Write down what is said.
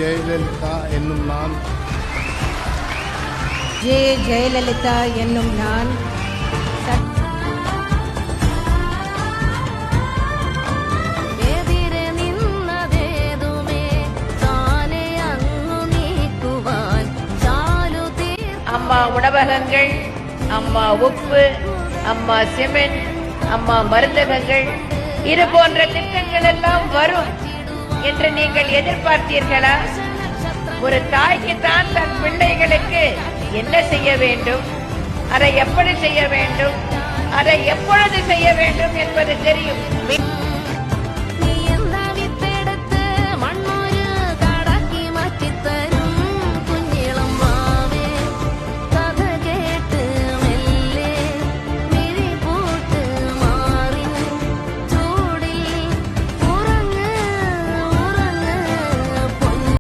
ஜெயலலிதா என்னும் நான் ஜெயலலிதா என்னும் நான் அம்மா உணவகங்கள், அம்மா உப்பு, அம்மா சிமெண்ட், அம்மா மருந்தகங்கள், இது போன்ற திட்டங்கள் எல்லாம் வரும் என்று நீங்கள் எதிர்பார்த்தீர்களா? ஒரு தாய்க்கு தான் தன் பிள்ளைகளுக்கு என்ன செய்ய வேண்டும், அதை எப்படி செய்ய வேண்டும், அதை எப்பொழுது செய்ய வேண்டும் என்பது தெரியும்.